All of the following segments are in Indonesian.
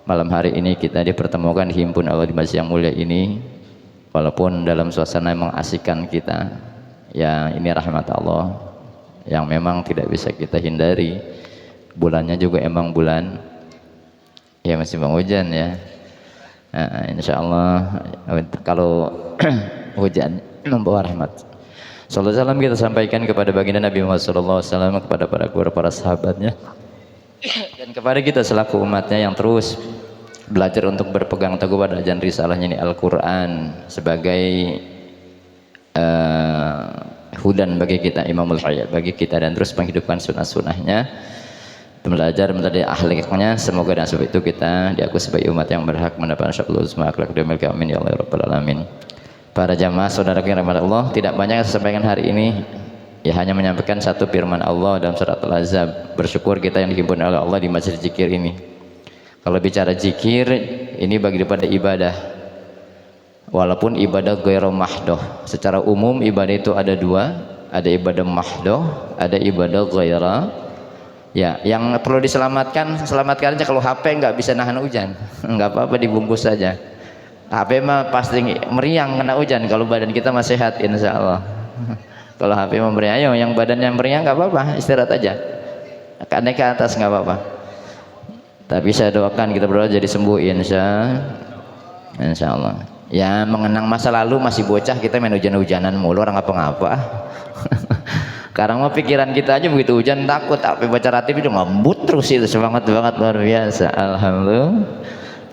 malam hari ini kita dipertemukan di himpun Allah di masjid yang mulia ini, walaupun dalam suasana yang mengasihkan kita. Ya, ini rahmat Allah yang memang tidak bisa kita hindari. Bulannya juga emang bulan ya masih hujan ya. Nah, insya Allah kalau hujan membawa rahmat. Sallallahu alaihi wasallam kita sampaikan kepada baginda Nabi Muhammad sallallahu alaihi wasallam, kepada para sahabatnya dan kepada kita selaku umatnya yang terus belajar untuk berpegang teguh pada ajaran risalahnya ini Al-Quran sebagai hudan bagi kita, imamul hayat bagi kita, dan terus menghidupkan sunnah-sunnahnya, belajar menjadi akhlaknya. Semoga dan sebab itu kita diakui sebagai umat yang berhak mendapatkan syarul uzma akhlak yaumil qiyamah. Amin ya Allah ya rabbal alamin. Para jamaah saudaraku yang rahmat Allah, tidak banyak yang saya sampaikan hari ini, ya hanya menyampaikan satu firman Allah dalam surat Al-Ahzab. Bersyukur kita yang dihimpun oleh Allah di masjid zikir ini. Kalau bicara zikir ini bagi daripada ibadah, walaupun ibadah ghairu mahdoh. Secara umum ibadah itu ada dua, ada ibadah mahdoh, ada ibadah ghaira. Ya, yang perlu diselamatkan, selamatkan aja. Kalau HP nggak bisa nahan hujan, nggak apa-apa, dibungkus saja. HP mah pasti meriang kena hujan, kalau badan kita masih sehat insya Allah. Kalau HP mah meriang, ayo yang badannya meriang nggak apa-apa, istirahat aja, naik ke atas nggak apa-apa. Tapi saya doakan kita berdoa jadi sembuh insya Allah. Ya, mengenang masa lalu masih bocah kita main hujan-hujanan mulu, orang apa-ngapa. Sekarang mah pikiran kita aja begitu hujan takut, apa baca ratib itu ngembut terus, itu semangat banget luar biasa. Alhamdulillah.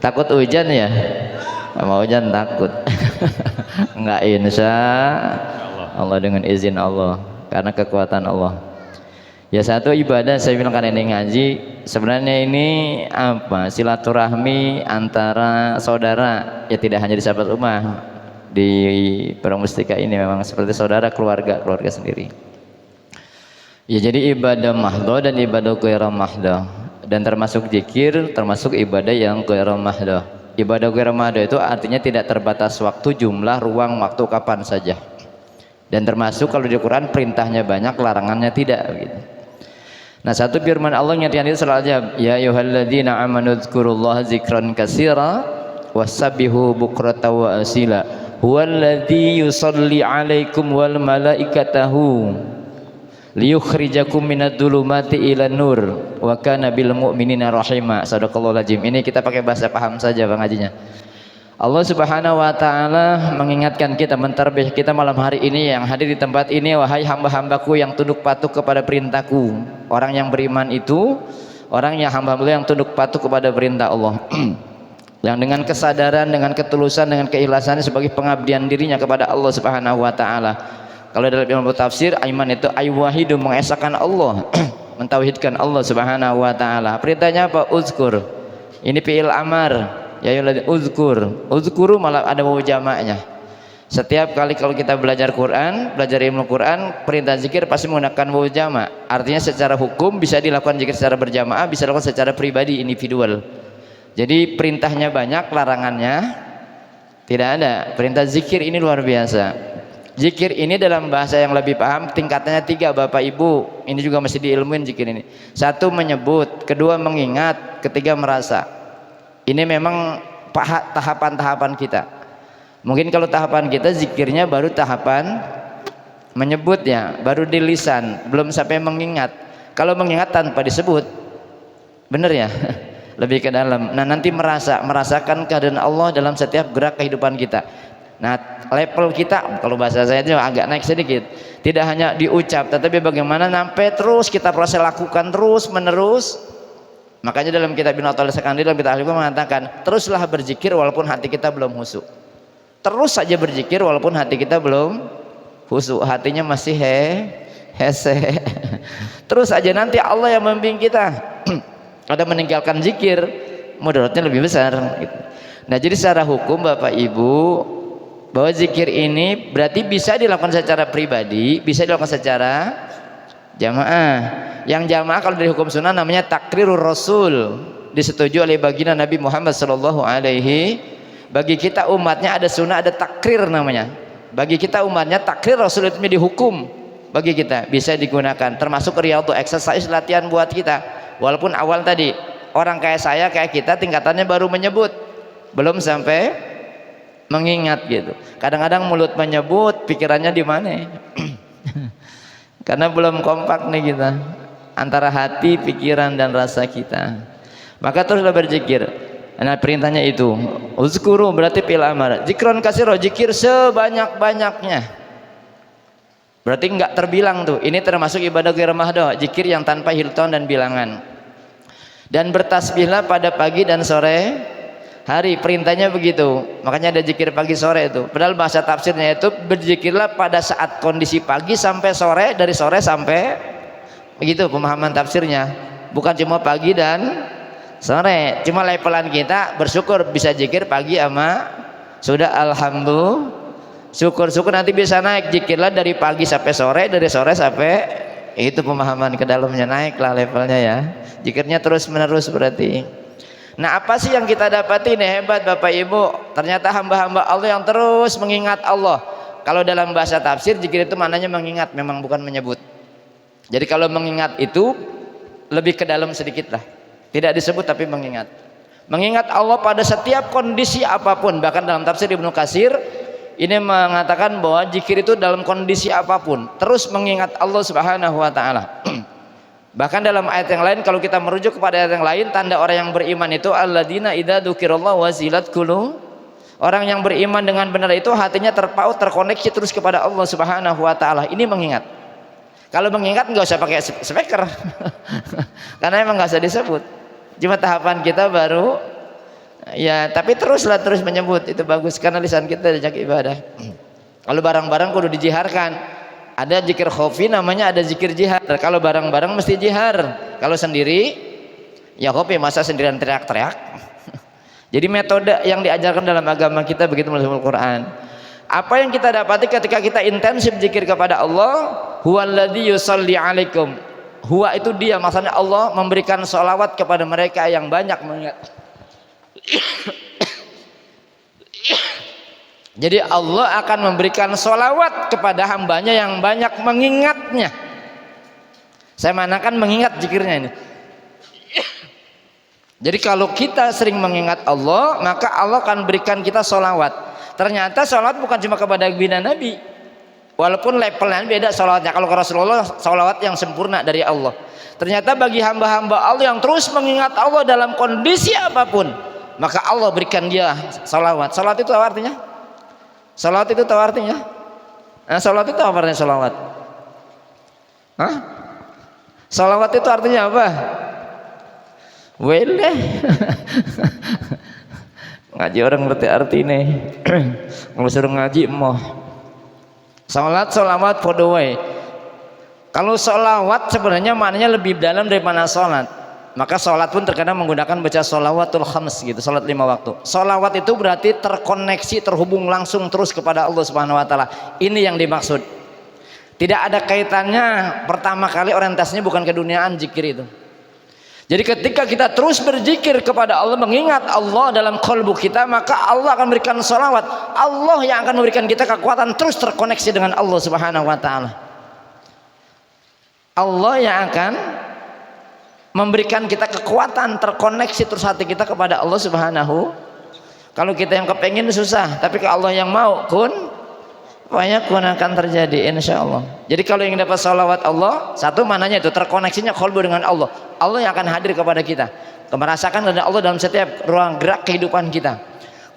Takut hujan ya, mau hujan takut. Enggak, insya Allah dengan izin Allah, karena kekuatan Allah. Ya, satu ibadah saya bilang kan ini ngaji, sebenarnya ini apa, silaturahmi antara saudara, ya tidak hanya di sahabat ummah, di Perang Mustika ini memang seperti saudara, keluarga sendiri. Ya, jadi ibadah mahdoh dan ibadah ghairu mahdoh, dan termasuk zikir, termasuk ibadah yang ghairu mahdoh. Ibadah ghairu mahdoh itu artinya tidak terbatas waktu, jumlah, ruang, waktu, kapan saja. Dan termasuk kalau di Quran perintahnya banyak, larangannya tidak gitu. Nah, satu firman Allah yang itu selalu aja, ya ayyuhalladzina amanu dzkurullaha dzikran katsira wasabbihu bukratan wa asila huwallazi yusolli alaikum wal malaikatahu liyukhrijakum minadh dhulumati ilan nur wa kana bil mu'minina rahima. Sadaqallahul azim. Ini kita pakai bahasa paham saja Bang Hajinya. Allah Subhanahu wa taala mengingatkan kita, mentarbih kita malam hari ini yang hadir di tempat ini, wahai hamba-hambaku yang tunduk patuh kepada perintahku. Orang yang beriman itu orang yang hamba-hamba yang tunduk patuh kepada perintah Allah. Yang dengan kesadaran, dengan ketulusan, dengan keikhlasan sebagai pengabdian dirinya kepada Allah Subhanahu wa taala. Kalau dalam ilmu tafsir, iman itu aywahidu, mengesahkan Allah, mentauhidkan Allah Subhanahu wa taala. Perintahnya apa? Uzkur. Ini fi'il amar. Ya ayyuhalladzina uzkuru malah ada wawu jamaknya. Setiap kali kalau kita belajar Quran, belajar ilmu Quran, perintah zikir pasti menggunakan wawu jamak. Artinya secara hukum bisa dilakukan zikir secara berjamaah, bisa dilakukan secara pribadi, individual. Jadi perintahnya banyak, larangannya tidak ada. Perintah zikir ini luar biasa. Zikir ini dalam bahasa yang lebih paham tingkatannya 3 Bapak Ibu. Ini juga masih diilmuin zikir ini. 1 menyebut, 2 mengingat, 3 merasa. Ini memang tahapan-tahapan kita. Mungkin kalau tahapan kita zikirnya baru tahapan menyebutnya, baru di lisan, belum sampai mengingat. Kalau mengingat tanpa disebut, benar ya? Lebih ke dalam. Nah, nanti merasakan keadaan Allah dalam setiap gerak kehidupan kita. Nah, level kita kalau bahasa saya itu agak naik sedikit. Tidak hanya diucap, tetapi bagaimana sampai terus kita proses lakukan terus menerus. Makanya dalam kitab Ibnu Athaillah Sekandi, dalam kitab Al-Hikmah mengatakan, teruslah berzikir walaupun hati kita belum khusyuk. Terus saja berzikir walaupun hati kita belum khusyuk, hatinya masih hese. Terus aja, nanti Allah yang membimbing kita. Ada meninggalkan zikir, mudaratnya lebih besar gitu. Nah, jadi secara hukum Bapak Ibu, bahwa zikir ini berarti bisa dilakukan secara pribadi, bisa dilakukan secara jamaah. Yang jamaah kalau dari hukum sunnah namanya takrirur rasul, disetujui oleh baginda Nabi Muhammad sallallahu alaihi. Bagi kita umatnya ada sunnah, ada takrir namanya. Bagi kita umatnya takrir rasul itu dihukum. Bagi kita bisa digunakan, termasuk riyadhah, exercise, latihan buat kita. Walaupun awal tadi Orang kayak saya, kayak kita tingkatannya baru menyebut, belum sampai mengingat gitu. Kadang-kadang mulut menyebut, pikirannya di mana? Karena belum kompak nih kita antara hati, pikiran dan rasa kita. Maka teruslah berzikir. Nah, perintahnya itu uzkuru berarti fil amar. Zikron kasiro, zikir sebanyak-banyaknya. Berarti enggak terbilang tuh. Ini termasuk ibadah ghairu mahdoh, zikir yang tanpa hilton dan bilangan. Dan bertasbihlah pada pagi dan sore hari, perintahnya begitu. Makanya ada zikir pagi sore itu. Padahal bahasa tafsirnya itu berzikirlah pada saat kondisi pagi sampai sore, dari sore sampai, begitu pemahaman tafsirnya. Bukan cuma pagi dan sore. Cuma levelan kita bersyukur bisa zikir pagi sama sudah alhamdulillah. Syukur-syukur nanti bisa naik, zikirlah dari pagi sampai sore, dari sore sampai, itu pemahaman ke dalamnya, naiklah levelnya ya. Zikirnya terus menerus berarti. Nah, apa sih yang kita dapati nih hebat Bapak Ibu? Ternyata hamba-hamba Allah yang terus mengingat Allah. Kalau dalam bahasa tafsir zikir itu maknanya mengingat, memang bukan menyebut. Jadi kalau mengingat itu lebih ke dalam sedikit lah. Tidak disebut tapi mengingat. Mengingat Allah pada setiap kondisi apapun. Bahkan dalam tafsir Ibnu Katsir ini mengatakan bahwa zikir itu dalam kondisi apapun terus mengingat Allah Subhanahu wa taala. Bahkan dalam ayat yang lain, kalau kita merujuk kepada ayat yang lain, tanda orang yang beriman itu alladzina idza dzukirallahu wazilat qulubuhum. Orang yang beriman dengan benar itu hatinya terpaut, terkoneksi terus kepada Allah Subhanahu wa taala. Ini mengingat. Kalau mengingat nggak usah pakai speaker. Karena emang nggak usah disebut. Cuma tahapan kita baru ya, tapi terus menyebut, itu bagus karena lisan kita diajak ibadah. Kalau barang-barang kudu dijiharkan. Ada zikir khofi namanya, ada zikir jihar. Kalau barang-barang mesti jihar. Kalau sendiri ya khofi, masa sendirian teriak-teriak. Jadi metode yang diajarkan dalam agama kita begitu melalui Al-Quran. Apa yang kita dapati ketika kita intensif zikir kepada Allah, huwallazi yusalli alaikum. Huwa itu dia, maksudnya Allah memberikan sholawat kepada mereka yang banyak mengingat. Jadi Allah akan memberikan sholawat kepada hambanya yang banyak mengingatnya. Saya manakan mengingat zikirnya ini. Jadi kalau kita sering mengingat Allah, maka Allah akan berikan kita sholawat. Ternyata sholawat bukan cuma kepada Nabi, walaupun levelnya beda sholawatnya. Kalau ke Rasulullah sholawat yang sempurna dari Allah. Ternyata bagi hamba-hamba Allah yang terus mengingat Allah dalam kondisi apapun, maka Allah berikan dia sholawat. Sholawat itu apa artinya? Sholawat itu tahu artinya? Nah, sholawat itu apa artinya sholawat? Hah? Sholawat itu artinya apa? Wele. Ngaji orang ngerti arti nih. Kalau suruh ngaji emoh. Sholawat podo wae. Kalau sholawat sebenarnya maknanya lebih dalam daripada sholat. Maka sholat pun terkadang menggunakan baca sholawatul khams gitu, sholat 5 waktu. Sholawat itu berarti terkoneksi, terhubung langsung terus kepada Allah Subhanahu wa taala. Ini yang dimaksud. Tidak ada kaitannya, pertama kali orientasinya bukan keduniaan zikir itu. Jadi ketika kita terus berzikir kepada Allah, mengingat Allah dalam kalbu kita, maka Allah akan memberikan sholawat. Allah yang akan memberikan kita kekuatan terus terkoneksi dengan Allah Subhanahu wa taala. Allah yang akan memberikan kita kekuatan terkoneksi terus hati kita kepada Allah Subhanahu. Kalau kita yang kepengin susah, tapi kalau Allah yang mau kun fayakun akan terjadi insya Allah. Jadi kalau yang dapat salawat Allah, satu mananya itu terkoneksinya qalbu dengan Allah. Allah yang akan hadir kepada kita, merasakan ada Allah dalam setiap ruang gerak kehidupan kita.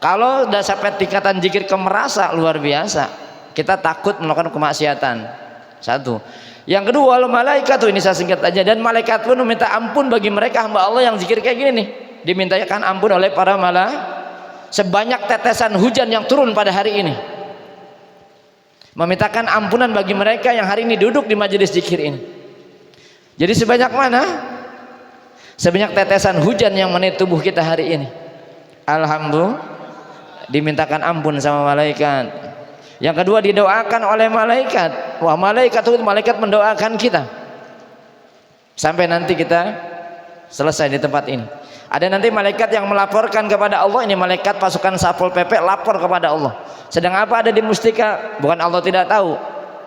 Kalau sudah sampai tingkatan zikir kemerasa luar biasa, kita takut melakukan kemaksiatan. Satu. Yang kedua, wal malaikat tuh, ini saya singkat aja, dan malaikat pun meminta ampun bagi mereka hamba Allah yang zikir kayak gini nih. Dimintakan ampun oleh para malaikat sebanyak tetesan hujan yang turun pada hari ini. Memintakan ampunan bagi mereka yang hari ini duduk di majelis zikir ini. Jadi sebanyak mana? Sebanyak tetesan hujan yang menit tubuh kita hari ini. Alhamdulillah dimintakan ampun sama malaikat. Yang kedua, didoakan oleh malaikat. Wah, malaikat itu malaikat mendoakan kita sampai nanti kita selesai di tempat ini. Ada nanti malaikat yang melaporkan kepada Allah. Ini malaikat pasukan Satpol PP lapor kepada Allah. Sedang apa ada di Mustika? Bukan Allah tidak tahu.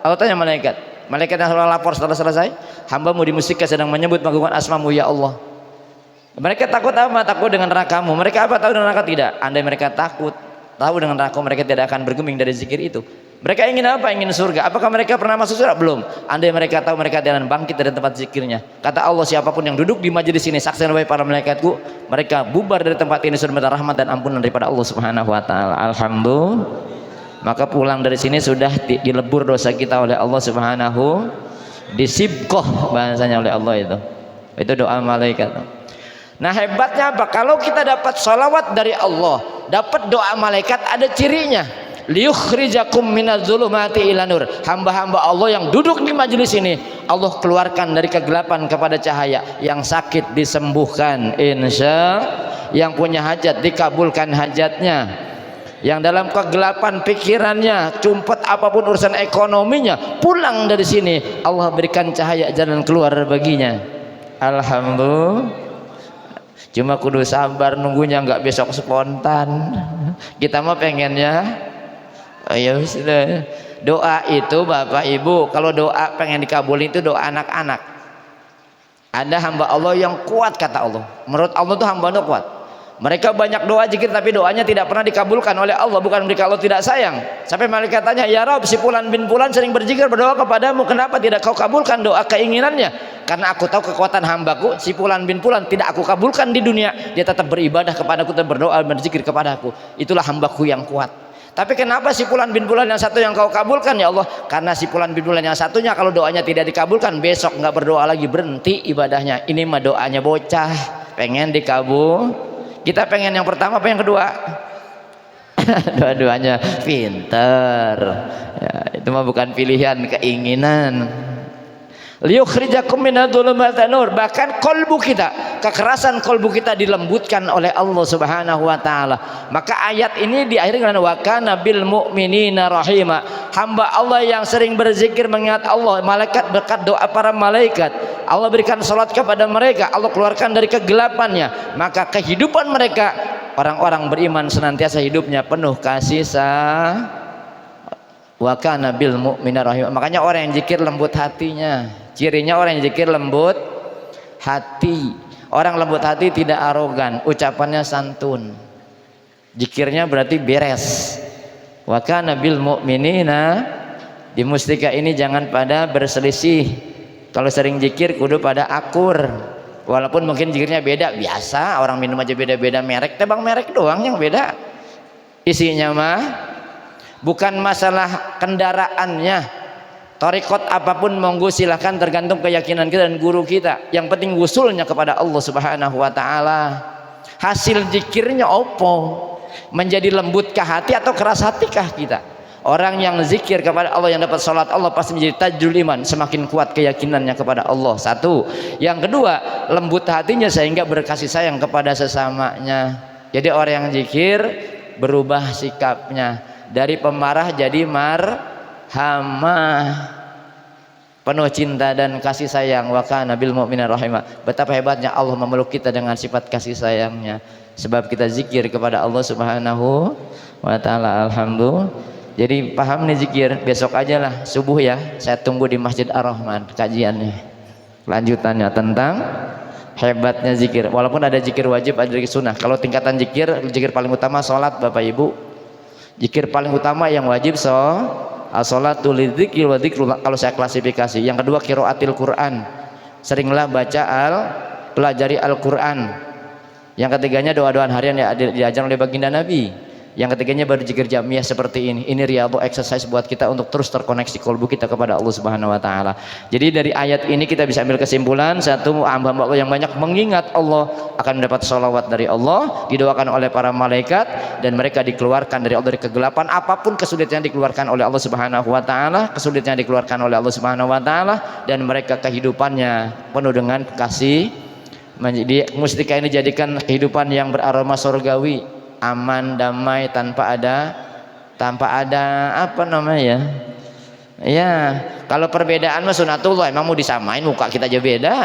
Allah tanya malaikat. Malaikat yang selalu lapor setelah selesai, hambamu di Mustika sedang menyebut pengagungan asmamu ya Allah. Mereka takut apa? Takut dengan nerakamu. Mereka apa? Tahu dengan neraka? Tidak. Andai mereka takut, tahu dengan neraka, mereka tidak akan bergeming dari zikir itu. Mereka ingin apa? Ingin surga. Apakah mereka pernah masuk surga? Belum. Andai mereka tahu, mereka akan bangkit dari tempat zikirnya. Kata Allah, siapapun yang duduk di majelis ini, saksikan wahai para malaikatku, mereka bubar dari tempat ini sudah minta rahmat dan ampunan daripada Allah Subhanahu wa taala. Alhamdulillah. Maka pulang dari sini sudah dilebur dosa kita oleh Allah Subhanahu, disibkoh bahasanya oleh Allah itu. Itu doa malaikat. Nah hebatnya apa? Kalau kita dapat sholawat dari Allah, dapat doa malaikat, ada cirinya. Liyukhrijakum minadz-dzulumati ila nur. Hamba-hamba Allah yang duduk di majelis ini, Allah keluarkan dari kegelapan kepada cahaya. Yang sakit disembuhkan insya, yang punya hajat dikabulkan hajatnya, yang dalam kegelapan pikirannya, cumpet apapun urusan ekonominya, pulang dari sini Allah berikan cahaya jalan keluar baginya. Alhamdulillah. Cuma kudu sabar nunggunya, nggak besok spontan. Kita mah pengennya ayo sudah. Doa itu Bapak Ibu, kalau doa pengen dikabulin itu doa anak-anak. Ada hamba Allah yang kuat, kata Allah. Menurut Allah tuh hamba Allah kuat. Mereka banyak doa zikir tapi doanya tidak pernah dikabulkan oleh Allah. Bukan mereka Allah tidak sayang. Sampai malaikat tanya, ya Rabb, si Fulan bin Fulan sering berzikir berdoa kepadamu, kenapa tidak kau kabulkan doa keinginannya? Karena aku tahu kekuatan hambaku, si Fulan bin Fulan tidak aku kabulkan di dunia, dia tetap beribadah kepadaku dan berdoa berzikir kepadaku. Itulah hambaku yang kuat. Tapi kenapa si Fulan bin Fulan yang satu yang kau kabulkan ya Allah? Karena si Fulan bin Fulan yang satunya kalau doanya tidak dikabulkan, besok nggak berdoa lagi, berhenti ibadahnya. Ini mah doanya bocah, pengen dikabul. Kita pengen yang pertama apa yang kedua? Dua-duanya pinter ya, itu mah bukan pilihan, keinginan. Liyukhrijakum minadz-dzulumati ila nur. Bahkan kolbu kita, kekerasan kolbu kita dilembutkan oleh Allah Subhanahu wa taala. Maka ayat ini diakhiri dengan wa kana bil mu'minina rahima. Hamba Allah yang sering berzikir mengingat Allah, malaikat berkat doa para malaikat, Allah berikan salat kepada mereka, Allah keluarkan dari kegelapannya. Maka kehidupan mereka, orang-orang beriman senantiasa hidupnya penuh kasih sayang. Wa kana bil mu'minina rahim. Makanya orang yang zikir lembut hatinya. Cirinya orang yang zikir lembut hati. Orang lembut hati tidak arogan, ucapannya santun. Zikirnya berarti beres. Wa kana bil mu'minina, di mustika ini jangan pada berselisih. Kalau sering zikir kudu pada akur. Walaupun mungkin zikirnya beda, biasa orang minum aja beda-beda merek, tebang merek doang yang beda. Isinya mah bukan masalah kendaraannya. Torikot apapun monggo silahkan, tergantung keyakinan kita dan guru kita. Yang penting usulnya kepada Allah Subhanahu wa taala. Hasil zikirnya opo? Menjadi lembutkah hati atau keras hatikah kita? Orang yang zikir kepada Allah, yang dapat salat Allah, pasti menjadi tajul iman, semakin kuat keyakinannya kepada Allah. Satu. Yang kedua, lembut hatinya sehingga berkasih sayang kepada sesamanya. Jadi orang yang zikir berubah sikapnya, dari pemarah jadi marhamah, penuh cinta dan kasih sayang. Wa kana bil mu'minina rahimah. Betapa hebatnya Allah memeluk kita dengan sifat kasih sayangnya, sebab kita zikir kepada Allah Subhanahu wa taala. Alhamdulillah. Jadi paham nih zikir, besok aja lah subuh ya, saya tunggu di Masjid Ar-Rahman kajiannya, lanjutannya tentang hebatnya zikir. Walaupun ada zikir wajib, ada zikir sunnah. Kalau tingkatan zikir, zikir paling utama sholat Bapak Ibu. Zikir paling utama yang wajib as-sholatu lidzikri wa dzikrullah, kalau saya klasifikasi. Yang kedua qiraatil Quran, seringlah baca pelajari Al-Quran. Yang ketiganya doa-doaan harian yang diajarkan oleh baginda Nabi. Yang ketiganya berzikir jamiah seperti ini. Ini riyadhah exercise buat kita untuk terus terkoneksi kalbu kita kepada Allah Subhanahu wa taala. Jadi dari ayat ini kita bisa ambil kesimpulan, satu, hamba Allah yang banyak mengingat Allah akan mendapat sholawat dari Allah, didoakan oleh para malaikat, dan mereka dikeluarkan dari Allah dari kegelapan. Apapun kesulitan yang dikeluarkan oleh Allah Subhanahu wa taala, kesulitan yang dikeluarkan oleh Allah Subhanahu wa taala, dan mereka kehidupannya penuh dengan kasih. Menjadi mustika ini jadikan kehidupan yang beraroma surgawi, aman, damai, tanpa ada apa namanya ya. Kalau perbedaan mah sunatullah, emang mau disamain muka kita aja beda.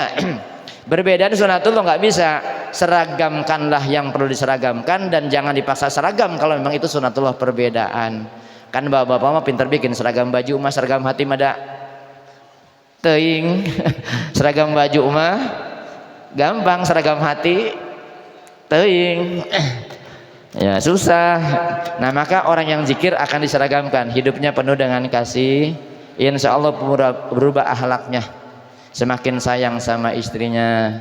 Berbedaan sunatullah nggak bisa. Seragamkanlah yang perlu diseragamkan dan jangan dipaksa seragam kalau memang itu sunatullah perbedaan. Kan bapak-bapak mah pinter bikin seragam baju mah, seragam hati mah ada teuing. Seragam baju mah gampang seragam hati teuing. Ya susah. Nah maka orang yang zikir akan diseragamkan, hidupnya penuh dengan kasih, insya Allah berubah akhlaknya, semakin sayang sama istrinya.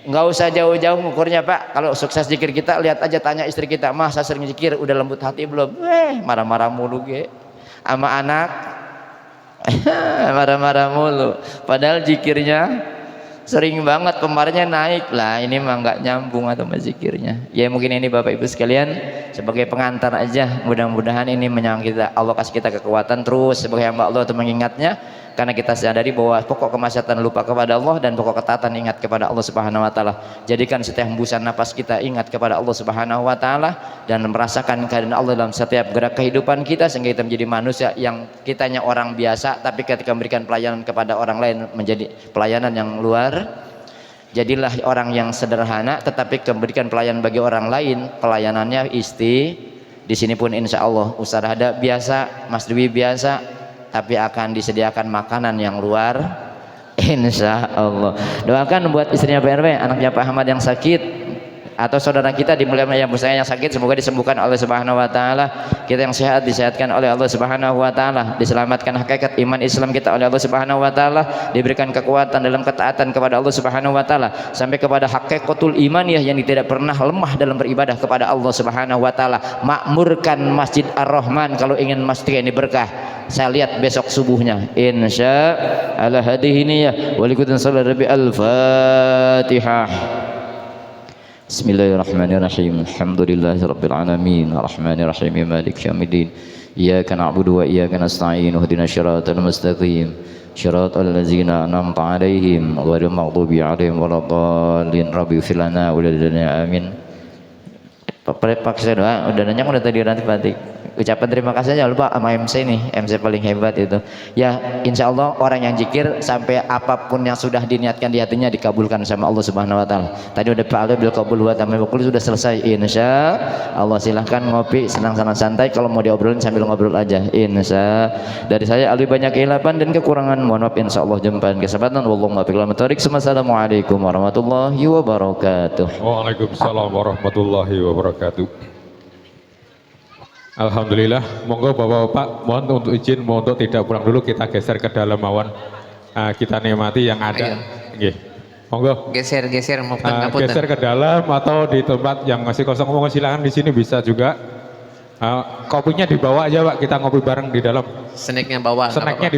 Nggak usah jauh-jauh ngukurnya Pak, kalau sukses zikir kita lihat aja, tanya istri kita, mah saya sering zikir udah lembut hati belum? Marah-marah mulu ge sama anak. Marah-marah mulu, padahal zikirnya sering banget, pemarnya naik lah. Ini mah nggak nyambung atau zikirnya. Ya mungkin ini Bapak Ibu sekalian sebagai pengantar aja, mudah-mudahan ini menyambung kita, Allah kasih kita kekuatan terus sebagai hamba Allah untuk mengingatnya, karena kita sadari bahwa pokok kemaksiatan lupa kepada Allah dan pokok ketaatan ingat kepada Allah Subhanahu wa taala. Jadikan setiap hembusan napas kita ingat kepada Allah Subhanahu wa taala dan merasakan kehadiran Allah dalam setiap gerak kehidupan kita, sehingga kita menjadi manusia yang kitanya orang biasa tapi ketika memberikan pelayanan kepada orang lain menjadi pelayanan yang luar. Jadilah orang yang sederhana tetapi memberikan pelayanan bagi orang lain, pelayanannya di sini pun insya Allah Ustaz ada biasa, Mas Dwi biasa, tapi akan disediakan makanan yang luar insya Allah. Doakan buat istrinya Pak RW, anaknya Pak Ahmad yang sakit, atau saudara kita di mulia yang saya yang sakit, semoga disembuhkan oleh Subhanahu wa taala. Kita yang sehat disehatkan oleh Allah Subhanahu wa taala, diselamatkan hakikat iman Islam kita oleh Allah Subhanahu wa taala, diberikan kekuatan dalam ketaatan kepada Allah Subhanahu wa taala sampai kepada hakikatul imaniyah yang tidak pernah lemah dalam beribadah kepada Allah Subhanahu wa taala. Makmurkan Masjid Ar-Rahman kalau ingin memastikan ini berkah. Saya lihat besok subuhnya insya Allah hadhihi niyah wa likutin sallallahu al-Fatihah. Bismillahirrahmanirrahim. Alhamdulillahirabbil alamin arrahmanir rahim maliki yaumiddin. Iyyaka na'budu wa iyyaka nasta'in ihdinas siratal mustaqim siratal ladzina an'amta 'alaihim ghairil maghdubi 'alaihim waladdallin. Rabbi ighfir lana wa lana amin. Pak saya doa udah nanya udah tadi nanti batik. Ucapan terima kasih aja lupa sama MC nih, MC paling hebat itu. Ya insya Allah orang yang zikir sampai apapun yang sudah diniatkan di hatinya dikabulkan sama Allah Subhanahu wa taala. Tadi udah Pak Ali bil qabul wa tamam sudah selesai insya Allah. Silahkan ngopi senang-senang santai, kalau mau diobrolin sambil ngobrol aja insya. Dari saya Ali banyak kehilapan dan kekurangan, mohon maaf insya Allah jumpa kesempatan. Wallahu a'lam. Assalamualaikum warahmatullahi wabarakatuh. Waalaikumsalam warahmatullahi wabarakatuh. Alhamdulillah, monggo bapak-bapak mohon untuk izin, mohon untuk tidak pulang dulu, kita geser ke dalam awan, kita nikmati yang ada. Nggih. Monggo. Geser geser ke dalam atau di tempat yang masih kosong, monggo silakan di sini bisa juga. Kopinya dibawa aja Pak, kita ngopi bareng di dalam. Snacknya bawa. Snacknya